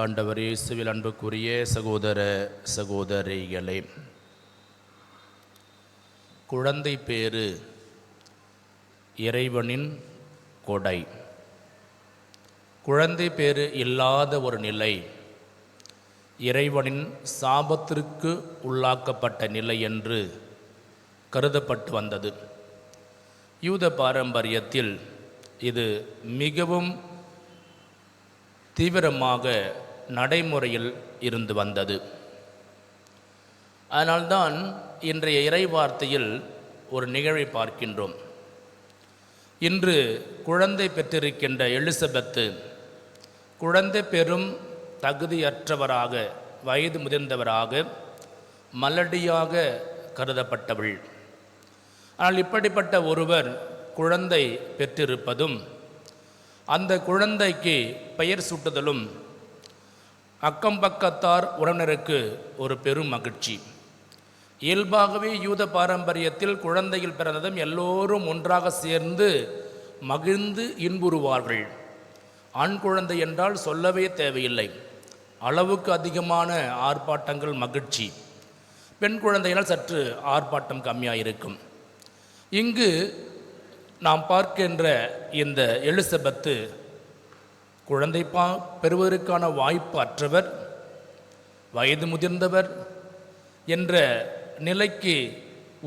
ஆண்டவர் இயேசுவில் அன்புக்குரிய சகோதர சகோதரிகளே, குழந்தை பேறு இறைவனின் கொடை. குழந்தை பேறு இல்லாத ஒரு நிலை இறைவனின் சாபத்திற்கு உள்ளாக்கப்பட்ட நிலை என்று கருதப்பட்டு வந்தது. யூத பாரம்பரியத்தில் இது மிகவும் தீவிரமாக நடைமுறையில் இருந்து வந்தது. அதனால்தான் இன்றைய இறை வார்த்தையில் ஒரு நிகழ்வை பார்க்கின்றோம். இன்று குழந்தை பெற்றிருக்கின்ற எலிசபெத்து குழந்தை பெறும் தகுதியற்றவராக, வயது முதிர்ந்தவராக, மலடியாக கருதப்பட்டவள். ஆனால் இப்படிப்பட்ட ஒருவர் குழந்தை பெற்றிருப்பதும் அந்த குழந்தைக்கு பெயர் சூட்டுதலும் அக்கம் பக்கத்தார் உறவினருக்கு ஒரு பெரும் மகிழ்ச்சி. இயல்பாகவே யூத பாரம்பரியத்தில் குழந்தைகள் பிறந்ததும் எல்லோரும் ஒன்றாக சேர்ந்து மகிழ்ந்து இன்புறுவார்கள். ஆண் குழந்தை என்றால் சொல்லவே தேவையில்லை, அளவுக்கு அதிகமான ஆர்ப்பாட்டங்கள், மகிழ்ச்சி. பெண் குழந்தையினால் சற்று ஆர்ப்பாட்டம் கம்மியாக இருக்கும். இங்கு நாம் பார்க்கின்ற இந்த எலிசபெத்து குழந்தை பெறுவதற்கான வாய்ப்பு அற்றவர், வயது முதிர்ந்தவர் என்ற நிலைக்கு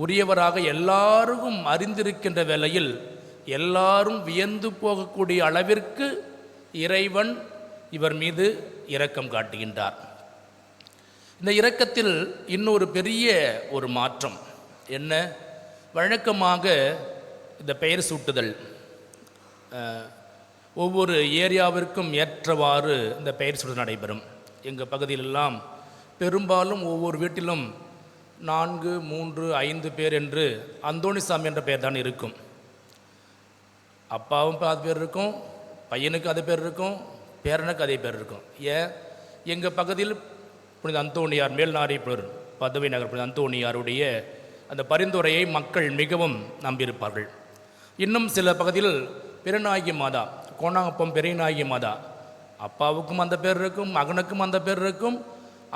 உரியவராக எல்லாருக்கும் அறிந்திருக்கின்ற வேளையில் எல்லாரும் வியந்து போகக்கூடிய அளவிற்கு இறைவன் இவர் மீது இரக்கம் காட்டுகின்றார். இந்த இரக்கத்தில் இன்னொரு பெரிய ஒரு மாற்றம் என்ன? வழக்கமாக இந்த பெயர் சூட்டுதல் ஒவ்வொரு ஏரியாவிற்கும் ஏற்றவாறு இந்த பெயர் சூட்டுதல் நடைபெறும். எங்கள் பகுதியிலெல்லாம் பெரும்பாலும் ஒவ்வொரு வீட்டிலும் 4, 3, 5 பேர் என்று அந்தோணிசாமி என்ற பெயர் தான் இருக்கும். அப்பாவும் அது பேர் இருக்கும், பையனுக்கு அது பேர் இருக்கும், பேரனுக்கு அதே பேர் இருக்கும். ஏன்? எங்கள் பகுதியில் புனித அந்தோணியார், மேல்நாரிப்புலர் பதவி நகர் புனித அந்தோணியாருடைய அந்த பரிந்துரையை மக்கள் மிகவும் நம்பியிருப்பார்கள். இன்னும் சில பகுதியில் பெருநாயகி மாதா, கோணாங்கப்பம் பெரியநாயகி மாதா, அப்பாவுக்கும் அந்த பேர் இருக்கும், மகனுக்கும் அந்த பேர் இருக்கும்.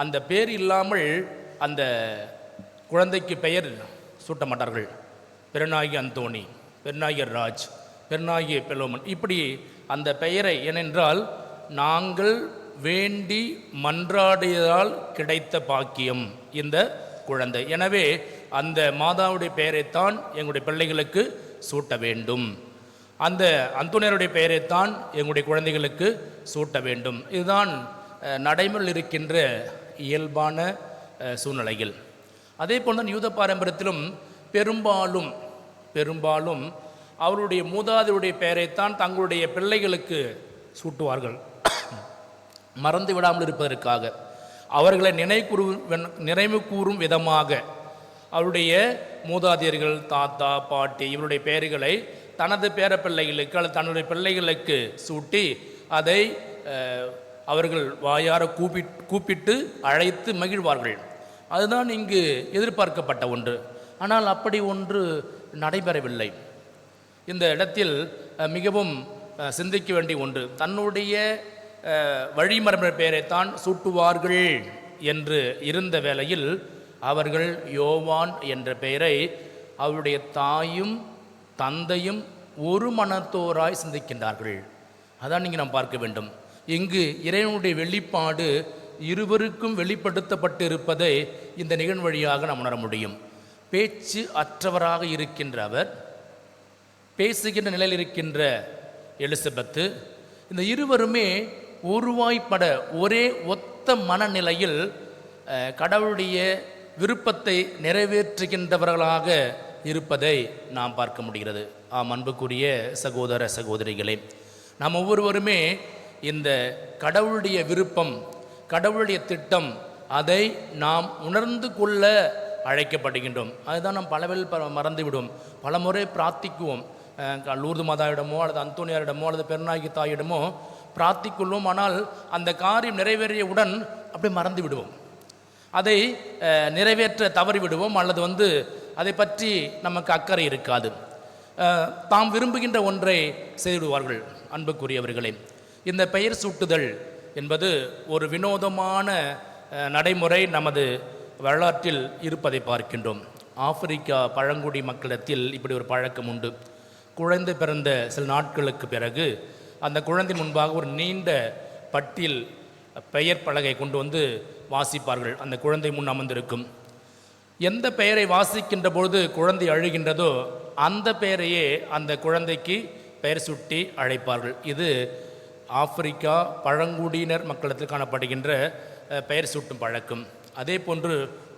அந்த பேர் இல்லாமல் அந்த குழந்தைக்கு பெயர் சூட்ட மாட்டார்கள். பெருநாயகி அந்தோணி, பெருநாயகர் ராஜ், பெருநாயகி பெலோமன், இப்படி அந்த பெயரை, ஏனென்றால் நாங்கள் வேண்டி மன்றாடியதால் கிடைத்த பாக்கியம் இந்த குழந்தை. எனவே அந்த மாதாவுடைய பெயரைத்தான் எங்களுடைய பிள்ளைகளுக்கு சூட்ட வேண்டும், அந்த அந்தோனியருடைய பெயரைத்தான் எங்களுடைய குழந்தைகளுக்கு சூட்ட வேண்டும். இதுதான் நடைமுறையில் இருக்கின்ற இயல்பான சூழ்நிலைகள். அதே போல் தான் யூத பாரம்பரியத்திலும் பெரும்பாலும் அவருடைய மூதாதையுடைய பெயரைத்தான் தங்களுடைய பிள்ளைகளுக்கு சூட்டுவார்கள். மறந்து விடாமல் இருப்பதற்காக, அவர்களை நினைவு கூறும் விதமாக அவருடைய மூதாதையர்கள், தாத்தா, பாட்டி இவருடைய பெயர்களை தனது பேர பிள்ளைகளுக்கு அல்லது தன்னுடைய பிள்ளைகளுக்கு சூட்டி அதை அவர்கள் வாயார கூப்பிட்டு அழைத்து மகிழ்வார்கள். அதுதான் இங்கு எதிர்பார்க்கப்பட்ட ஒன்று. ஆனால் அப்படி ஒன்று நடைபெறவில்லை. இந்த இடத்தில் மிகவும் சிந்திக்க வேண்டிய ஒன்று, தன்னுடைய வழிமரபினர் பெயரைத்தான் சூட்டுவார்கள் என்று இருந்த வேளையில் அவர்கள் யோவான் என்ற பெயரை அவருடைய தாயும் தந்தையும் ஒரு மனத்தோராய் சிந்திக்கின்றார்கள். அதான் இங்கே நாம் பார்க்க வேண்டும். இங்கு இறைவனுடைய வெளிப்பாடு இருவருக்கும் வெளிப்படுத்தப்பட்டு இருப்பதை இந்த நிகழ்வு வழியாக நாம் உணர முடியும். பேச்சு அற்றவராக இருக்கின்ற அவர், பேசுகின்ற நிலையில் இருக்கின்ற எலிசபெத்து, இந்த இருவருமே ஒருவாய்ப்பட ஒரே ஒத்த மனநிலையில் கடவுளுடைய விருப்பத்தை நிறைவேற்றுகின்றவர்களாக இருப்பதை நாம் பார்க்க முடிகிறது. அன்புக்குரிய சகோதர சகோதரிகளே, நாம் ஒவ்வொருவருமே இந்த கடவுளுடைய விருப்பம், கடவுளுடைய திட்டம், அதை நாம் உணர்ந்து கொள்ள அழைக்கப்படுகின்றோம். அதுதான் நாம் பலவில் மறந்துவிடுவோம். பல முறை பிரார்த்திக்குவோம், லூர்து மாதாவிடமோ அல்லது அந்தோனியாரிடமோ அல்லது பெருநாயகி தாயிடமோ பிரார்த்திக்கொள்வோம். ஆனால் அந்த காரியம் நிறைவேறியவுடன் அப்படியே மறந்து விடுவோம், அதை நிறைவேற்ற தவறி விடுவோம், அல்லது அதை பற்றி நமக்கு அக்கறை இருக்காது. தாம் விரும்புகின்ற ஒன்றை செய்துவிடுவார்கள். அன்புக்குரியவர்களே, இந்த பெயர் சூட்டுதல் என்பது ஒரு வினோதமான நடைமுறை நமது வரலாற்றில் இருப்பதை பார்க்கின்றோம். ஆப்பிரிக்கா பழங்குடி மக்களிடத்தில் இப்படி ஒரு பழக்கம் உண்டு. குழந்தை பிறந்த சில நாட்களுக்கு பிறகு அந்த குழந்தை முன்பாக ஒரு நீண்ட பட்டியல் பெயர் பலகை கொண்டு வந்து வாசிப்பார்கள். அந்த குழந்தை முன் அமர்ந்திருக்கும். எந்த பெயரை வாசிக்கின்ற பொழுது குழந்தை அழுகின்றதோ அந்த பெயரையே அந்த குழந்தைக்கு பெயர் சுட்டி அழைப்பார்கள். இது ஆப்பிரிக்கா பழங்குடியினர் மக்களிடத்தில் காணப்படுகின்ற பெயர் சூட்டும் பழக்கம். அதே போன்று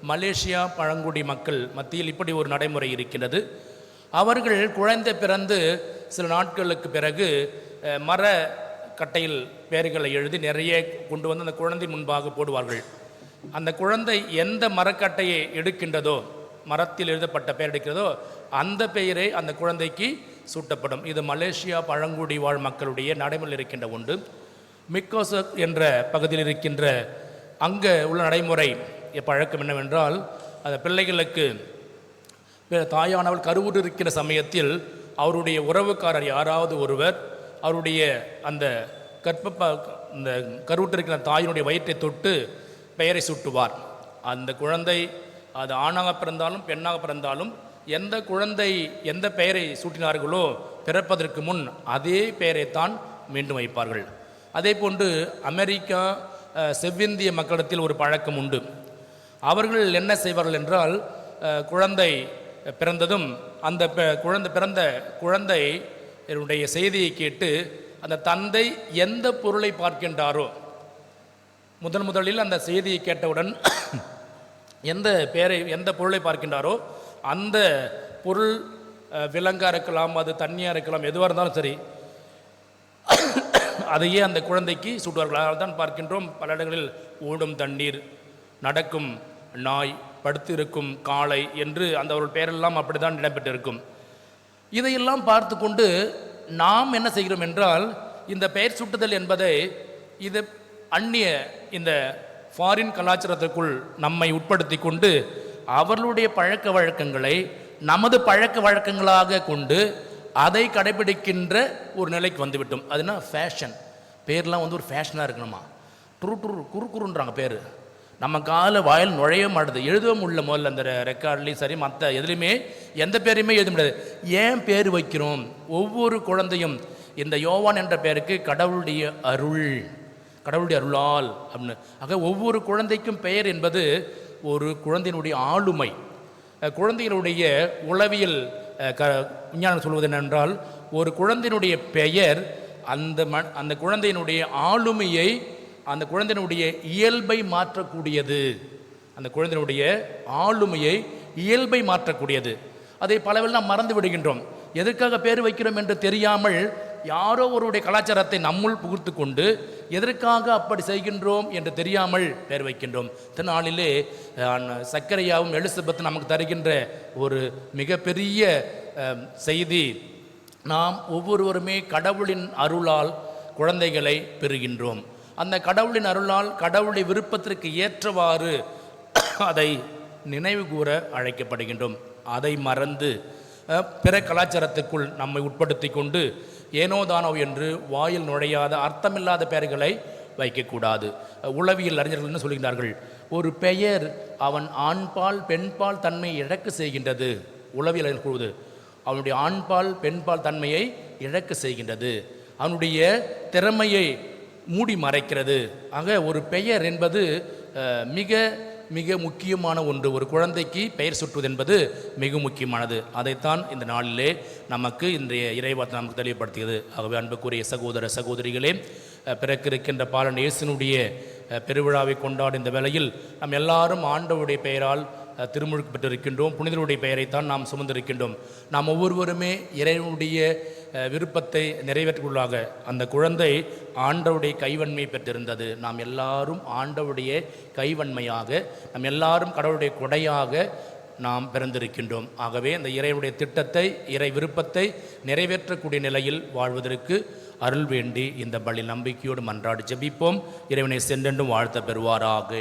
மலேசியா பழங்குடி மக்கள் மத்தியில் இப்படி ஒரு நடைமுறை இருக்கின்றது. அவர்கள் குழந்தை பிறந்து சில நாட்களுக்கு பிறகு மர கட்டையில் பெயர்களை எழுதி நிறைய கொண்டு வந்து அந்த குழந்தை முன்பாக போடுவார்கள். அந்த குழந்தை எந்த மரக்கட்டையை எடுக்கின்றதோ, மரத்தில் எழுதப்பட்ட பெயர் எடுக்கிறதோ அந்த பெயரை அந்த குழந்தைக்கு சூட்டப்படும். இது மலேசியா பழங்குடி வாழ் மக்களுடைய நடைமுறையில் இருக்கின்ற ஒன்று. மிக்கோசக் என்ற பகுதியில் இருக்கின்ற அங்கே உள்ள நடைமுறை பழக்கம் என்னவென்றால், அந்த பிள்ளைகளுக்கு தாயானவள் கருவுறு இருக்கிற சமயத்தில் அவருடைய உறவுக்காரர் யாராவது ஒருவர் அவருடைய அந்த இந்த கருவுற்றிருக்கிற தாயினுடைய வயிற்றை தொட்டு பெயரை சூட்டுவார். அந்த குழந்தை அது ஆணாக பிறந்தாலும் பெண்ணாக பிறந்தாலும் எந்த குழந்தை எந்த பெயரை சூட்டினார்களோ பிறப்பதற்கு முன் அதே பெயரைத்தான் மீண்டும் வைப்பார்கள். அதே போன்று அமெரிக்கா செவ்விந்திய மக்களிடத்தில் ஒரு பழக்கம் உண்டு. அவர்கள் என்ன செய்வார்கள் என்றால், குழந்தை பிறந்ததும் அந்த பிறந்த குழந்தையுடைய செய்தியை கேட்டு அந்த தந்தை எந்த பொருளை பார்க்கின்றாரோ, முதலில் அந்த செய்தியை கேட்டவுடன் எந்த பொருளை பார்க்கின்றாரோ அந்த பொருள் விலங்காக இருக்கலாம், அது தண்ணியாக இருக்கலாம், எதுவாக இருந்தாலும் சரி, அதையே அந்த குழந்தைக்கு சூட்டுவார்கள். அதனால் தான் பார்க்கின்றோம் பல இடங்களில் ஓடும் தண்ணீர், நடக்கும் நாய், படுத்திருக்கும் காளை என்று அந்த ஒரு பெயரெல்லாம் அப்படி தான் இடம்பெற்றிருக்கும். இதையெல்லாம் பார்த்து கொண்டு நாம் என்ன செய்கிறோம் என்றால், இந்த பெயர் சூட்டுதல் என்பதை இது அந்நிய இந்த ஃபாரின் கலாச்சாரத்திற்குள் நம்மை உட்படுத்தி கொண்டு அவர்களுடைய பழக்க வழக்கங்களை நமது பழக்க வழக்கங்களாக கொண்டு அதை கடைபிடிக்கின்ற ஒரு நிலைக்கு வந்துவிட்டோம். அதுனா ஃபேஷன். பேர்லாம் வந்து ஒரு ஃபேஷனாக இருக்கணுமா, குறுக்குறுன்றாங்க பேர். நம்ம கால வாயில் நுழைய மாட்டுது, எழுதவும் உள்ள முதல்ல அந்த ரெக்கார்ட்லேயும் சரி மற்ற எதுலையுமே எந்த பேரையுமே எழுத முடியாது. ஏன் பேர் வைக்கிறோம்? ஒவ்வொரு குழந்தையும் இந்த யோவான் என்ற பெயருக்கு கடவுளுடைய அருளால் அப்படின்னு. ஆக ஒவ்வொரு குழந்தைக்கும் பெயர் என்பது ஒரு குழந்தையினுடைய ஆளுமை. குழந்தையினுடைய உளவியல் விஞ்ஞானம் சொல்வது என்னென்றால், ஒரு குழந்தையினுடைய பெயர் அந்த குழந்தையினுடைய ஆளுமையை, அந்த குழந்தையினுடைய இயல்பை மாற்றக்கூடியது. அந்த குழந்தையினுடைய ஆளுமையை இயல்பை மாற்றக்கூடியது. அதை பலவெல்லாம் நாம் மறந்து விடுகின்றோம். எதற்காக பேர் வைக்கிறோம் என்று தெரியாமல் யாரோ ஒருவருடைய கலாச்சாரத்தை நம்முள் புகுத்து கொண்டு எதற்காக அப்படி செய்கின்றோம் என்று தெரியாமல் பேர் வைக்கின்றோம். நாளிலே சக்கரையாவும் எலிசபெத் நமக்கு தருகின்ற ஒரு மிகப்பெரிய செய்தி, நாம் ஒவ்வொருவருமே கடவுளின் அருளால் குழந்தைகளை பெறுகின்றோம். அந்த கடவுளின் அருளால் கடவுளுடைய விருப்பத்திற்கு ஏற்றவாறு அதை நினைவு கூற அழைக்கப்படுகின்றோம். அதை மறந்து பிற கலாச்சாரத்துக்குள் நம்மை உட்படுத்தி கொண்டு ஏனோதானோ என்று வாயில் நுழையாத அர்த்தமில்லாத பெயர்களை வைக்கக்கூடாது. உளவியல் அறிஞர்கள் என்ன சொல்கிறார்கள்? ஒரு பெயர் அவன் ஆண்பால் பெண்பால் தன்மையை இழக்க செய்கின்றது. உளவியல் அறிஞர் கூறுவது அவனுடைய ஆண்பால் பெண்பால் தன்மையை இழக்க செய்கின்றது, அவனுடைய திறமையை மூடி மறைக்கிறது. ஆக ஒரு பெயர் என்பது மிக மிக முக்கியமான ஒன்று. ஒரு குழந்தைக்கு பெயர் சுற்றுவது என்பது மிக முக்கியமானது. அதைத்தான் இந்த நாளிலே நமக்கு இன்றைய இறைவார்த்தை நமக்கு தெளிவுபடுத்தியது. ஆகவே அன்புக்குரிய சகோதர சகோதரிகளே, பிறக்க இருக்கின்ற பாலன் இயேசுனுடைய பெருவிழாவை கொண்டாடும் இந்த வேளையில் நாம் எல்லாரும் ஆண்டவருடைய பெயரால் திருமுழுக்கு பெற்றிருக்கின்றோம். புனிதருடைய பெயரைத்தான் நாம் சுமந்திருக்கின்றோம். நாம் ஒவ்வொருவருமே இறைவனுடைய விருப்பத்தை நிறைவேற்றுள்ளாக அந்த குழந்தை ஆண்டவருடைய கைவன்மை பெற்றிருந்தது. நாம் எல்லாரும் ஆண்டவருடைய கைவன்மையாக, நாம் எல்லாரும் கடவுளுடைய கொடையாக நாம் பிறந்திருக்கின்றோம். ஆகவே அந்த இறைவனுடைய திட்டத்தை, இறை விருப்பத்தை நிறைவேற்றக்கூடிய நிலையில் வாழ்வதற்கு அருள் வேண்டி இந்த பலி நம்பிக்கையோடு மன்றாடி ஜெபிப்போம். இறைவனை சென்றென்றும் வாழ்த்த பெறுவாராக.